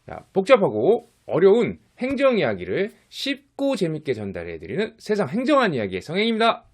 자, 복잡하고 어려운 행정 이야기를 쉽고 재밌게 전달해드리는 세상 행정한 이야기의 성행입니다.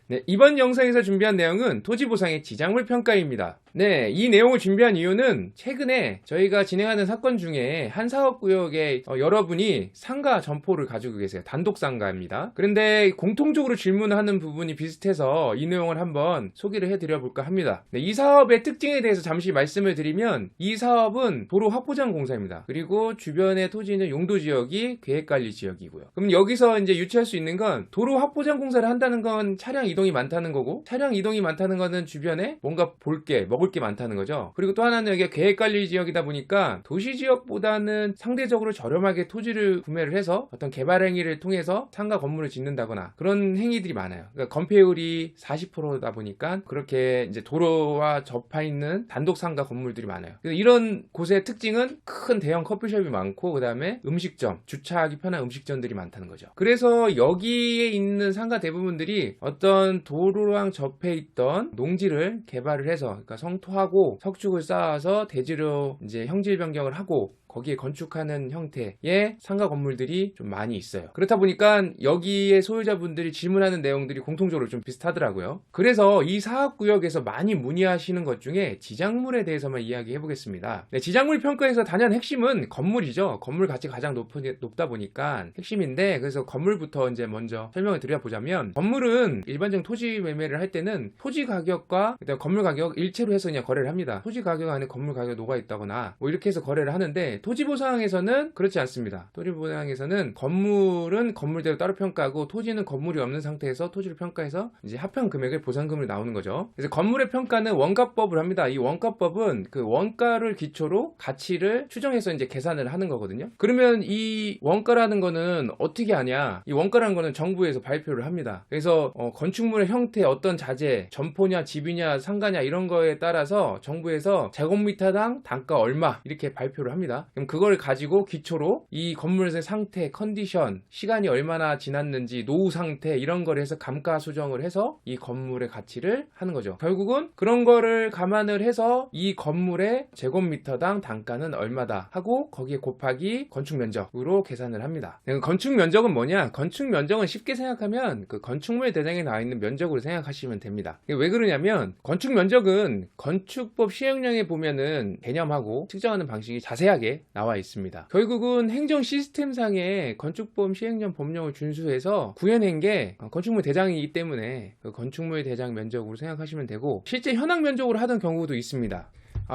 네, 이번 영상에서 준비한 내용은 토지보상의 지작물 평가입니다. 네, 이 내용을 준비한 이유는 최근에 저희가 진행하는 사건 중에 한 사업구역에 여러분이 상가 점포를 가지고 계세요. 단독 상가입니다. 그런데 공통적으로 질문하는 부분이 비슷해서 이 내용을 한번 소개를 해드려 볼까 합니다. 네, 이 사업의 특징에 대해서 잠시 말씀을 드리면 이 사업은 도로 확보장 공사입니다. 그리고 주변의 토지는 용도지역이 계획관리지역이고요. 그럼 여기서 이제 유추할 수 있는 건 도로 확보장 공사를 한다는 건 차량 이동이 많다는 거고, 차량 이동이 많다는 거는 주변에 뭔가 볼 게, 먹을 게 많다는 거죠. 그리고 또 하나는 여기가 계획관리 지역이다 보니까 도시 지역보다는 상대적으로 저렴하게 토지를 구매를 해서 어떤 개발 행위를 통해서 상가 건물을 짓는다거나 그런 행위들이 많아요. 그러니까 건폐율이 40%다 보니까 그렇게 이제 도로와 접하 있는 단독 상가 건물들이 많아요. 그래서 이런 곳의 특징은 큰 대형 커피숍이 많고, 그 다음에 음식점, 주차하기 편한 음식점들이 많다는 거죠. 그래서 여기에 있는 상가 대부분들이 어떤 도로랑 접해 있던 농지를 개발을 해서, 그러니까 성토하고 석축을 쌓아서 대지로 이제 형질 변경을 하고 거기에 건축하는 형태의 상가 건물들이 좀 많이 있어요. 그렇다 보니까 여기에 소유자분들이 질문하는 내용들이 공통적으로 좀 비슷하더라고요. 그래서 이 사업구역에서 많이 문의하시는 것 중에 지작물에 대해서만 이야기해 보겠습니다. 네, 지작물 평가에서 단연 핵심은 건물이죠. 건물 가치가 가장 높다 보니까 핵심인데, 그래서 건물부터 이제 먼저 설명을 드려보자면, 건물은 일반적인 토지 매매를 할 때는 토지 가격과 그다음 건물 가격 일체로 해서 그냥 거래를 합니다. 토지 가격 안에 건물 가격이 녹아 있다거나 뭐 이렇게 해서 거래를 하는데, 토지보상에서는 그렇지 않습니다. 토지보상에서는 건물은 건물대로 따로 평가하고 토지는 건물이 없는 상태에서 토지를 평가해서 이제 합평 금액의 보상금을 나오는 거죠. 그래서 건물의 평가는 원가법을 합니다. 이 원가법은 그 원가를 기초로 가치를 추정해서 이제 계산을 하는 거거든요. 그러면 이 원가라는 거는 어떻게 하냐? 이 원가라는 거는 정부에서 발표를 합니다. 그래서 건축물의 형태, 어떤 자재, 점포냐, 집이냐, 상가냐 이런 거에 따라서 정부에서 제곱미터당 단가 얼마 이렇게 발표를 합니다. 그럼 그걸 가지고 기초로 이 건물의 상태, 컨디션, 시간이 얼마나 지났는지, 노후 상태 이런 걸 해서 감가 수정을 해서 이 건물의 가치를 하는 거죠. 결국은 그런 거를 감안을 해서 이 건물의 제곱미터당 단가는 얼마다 하고 거기에 곱하기 건축 면적으로 계산을 합니다. 건축 면적은 뭐냐? 건축 면적은 쉽게 생각하면 그 건축물 대장에 나와 있는 면적으로 생각하시면 됩니다. 왜 그러냐면 건축 면적은 건축법 시행령에 보면은 개념하고 측정하는 방식이 자세하게 나와 있습니다. 결국은 행정 시스템상의 건축법 시행령 법령을 준수해서 구현한 게 건축물 대장이기 때문에 그 건축물 대장 면적으로 생각하시면 되고, 실제 현황 면적으로 하던 경우도 있습니다.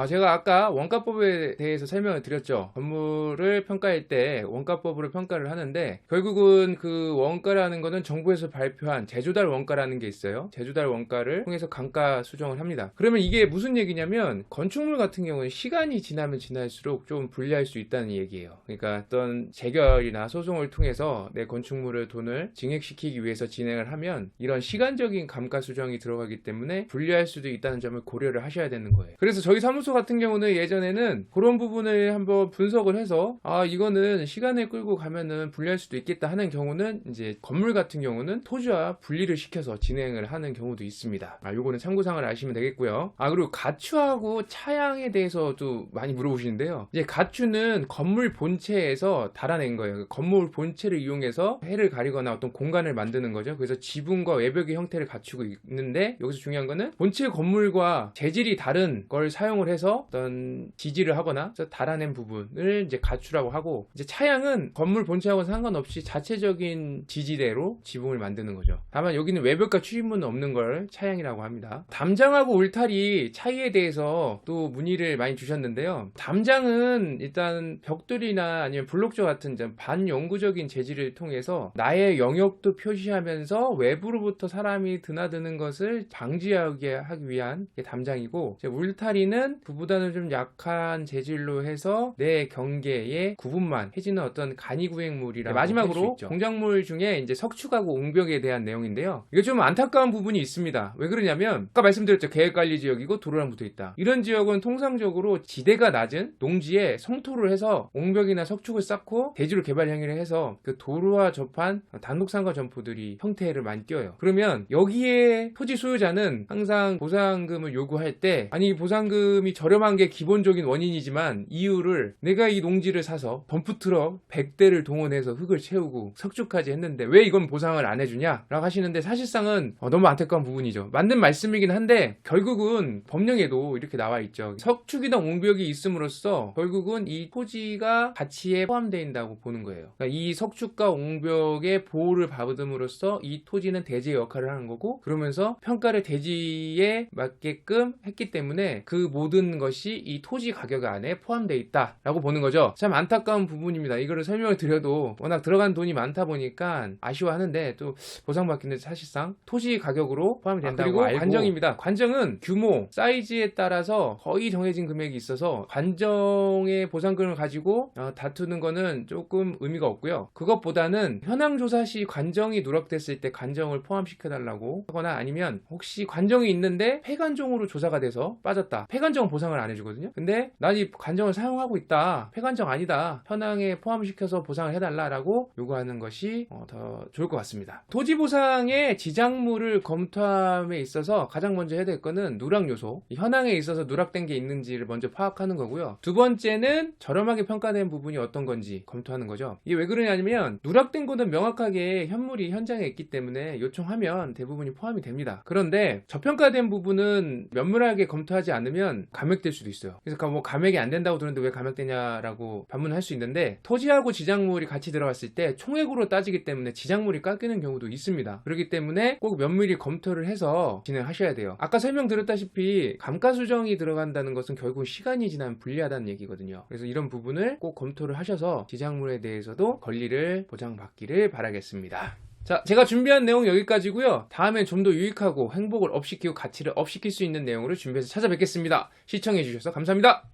제가 아까 원가법에 대해서 설명을 드렸죠. 건물을 평가할 때 원가법으로 평가를 하는데, 결국은 그 원가라는 거는 정부에서 발표한 제조달 원가라는 게 있어요. 제조달 원가를 통해서 감가 수정을 합니다. 그러면 이게 무슨 얘기냐면, 건축물 같은 경우는 시간이 지나면 지날수록 좀 불리할 수 있다는 얘기예요. 그러니까 어떤 재결이나 소송을 통해서 내 건축물을 돈을 증액시키기 위해서 진행을 하면 이런 시간적인 감가 수정이 들어가기 때문에 불리할 수도 있다는 점을 고려를 하셔야 되는 거예요. 그래서 저희 사무소 같은 경우는 예전에는 그런 부분을 한번 분석을 해서 이거는 시간을 끌고 가면은 불리할 수도 있겠다 하는 경우는 이제 건물 같은 경우는 토지와 분리를 시켜서 진행을 하는 경우도 있습니다. 요거는 참고사항을 아시면 되겠고요. 그리고 가추하고 차양에 대해서도 많이 물어보시는데요. 이제 가추는 건물 본체에서 달아낸 거예요. 건물 본체를 이용해서 해를 가리거나 어떤 공간을 만드는 거죠. 그래서 지붕과 외벽의 형태를 갖추고 있는데, 여기서 중요한 거는 본체 건물과 재질이 다른 걸 사용을 해서 어떤 지지를 하거나 달아낸 부분을 이제 가추라고 하고, 이제 차양은 건물 본체하고 상관없이 자체적인 지지대로 지붕을 만드는 거죠. 다만 여기는 외벽과 출입문은 없는 걸 차양이라고 합니다. 담장하고 울타리 차이에 대해서 또 문의를 많이 주셨는데요. 담장은 일단 벽돌이나 아니면 블록조 같은 반영구적인 재질을 통해서 나의 영역도 표시하면서 외부로부터 사람이 드나드는 것을 방지하게 하기 위한 게 담장이고, 울타리는 그보다는 좀 약한 재질로 해서 내 경계의 구분만 해지는 어떤 간이구획물이라고 마지막으로 공작물 중에 이제 석축하고 옹벽에 대한 내용인데요. 이게 좀 안타까운 부분이 있습니다. 왜 그러냐면 아까 말씀드렸죠. 계획관리지역이고 도로랑 붙어있다. 이런 지역은 통상적으로 지대가 낮은 농지에 성토를 해서 옹벽이나 석축을 쌓고 대지로 개발 행위를 해서 그 도로와 접한 단독상가 점포들이 형태를 많이 띄어요. 그러면 여기에 토지 소유자는 항상 보상금을 요구할 때 아니 보상금이 저렴한 게 기본적인 원인이지만 이유를 내가 이 농지를 사서 덤프트럭 100대를 동원해서 흙을 채우고 석축까지 했는데 왜 이건 보상을 안 해주냐 라고 하시는데 사실상은 너무 안타까운 부분이죠. 맞는 말씀이긴 한데 결국은 법령에도 이렇게 나와 있죠. 석축이나 옹벽이 있음으로써 결국은 이 토지가 가치에 포함된다고 보는 거예요. 그러니까 이 석축과 옹벽의 보호를 받음으로써 이 토지는 대지의 역할을 하는 거고 그러면서 평가를 대지에 맞게끔 했기 때문에 그 모든 것이 이 토지 가격 안에 포함되어 있다라고 보는 거죠. 참 안타까운 부분입니다. 이거를 설명을 드려도 워낙 들어간 돈이 많다 보니까 아쉬워하는데 또 보상받기는 사실상 토지 가격으로 포함이 된다고 그리고 알고 관정입니다. 관정은 규모, 사이즈에 따라서 거의 정해진 금액이 있어서 관정의 보상금을 가지고 다투는 거는 조금 의미가 없고요. 그것보다는 현황 조사 시 관정이 누락됐을 때 관정을 포함시켜달라고 하거나 아니면 혹시 관정이 있는데 폐관정으로 조사가 돼서 빠졌다. 폐관정은 보상을 안 해주거든요. 근데 난 이 관정을 사용하고 있다. 폐관정 아니다. 현황에 포함시켜서 보상을 해달라라고 요구하는 것이 더 좋을 것 같습니다. 토지 보상의 지작물을 검토함에 있어서 가장 먼저 해야 될 거는 누락 요소. 현황에 있어서 누락된 게 있는지를 먼저 파악하는 거고요. 두 번째는 저렴하게 평가된 부분이 어떤 건지 검토하는 거죠. 이게 왜 그러냐면 누락된 거는 명확하게 현물이 현장에 있기 때문에 요청하면 대부분이 포함이 됩니다. 그런데 저평가된 부분은 면밀하게 검토하지 않으면 감액될 수도 있어요. 그래서 뭐 감액이 안 된다고 들었는데 왜 감액되냐라고 반문할 수 있는데 토지하고 지작물이 같이 들어갔을 때 총액으로 따지기 때문에 지작물이 깎이는 경우도 있습니다. 그렇기 때문에 꼭 면밀히 검토를 해서 진행하셔야 돼요. 아까 설명드렸다시피 감가수정이 들어간다는 것은 결국 시간이 지나면 불리하다는 얘기거든요. 그래서 이런 부분을 꼭 검토를 하셔서 지작물에 대해서도 권리를 보장받기를 바라겠습니다. 자, 제가 준비한 내용 여기까지고요. 다음엔 좀 더 유익하고 행복을 업시키고 가치를 업시킬 수 있는 내용으로 준비해서 찾아뵙겠습니다. 시청해주셔서 감사합니다.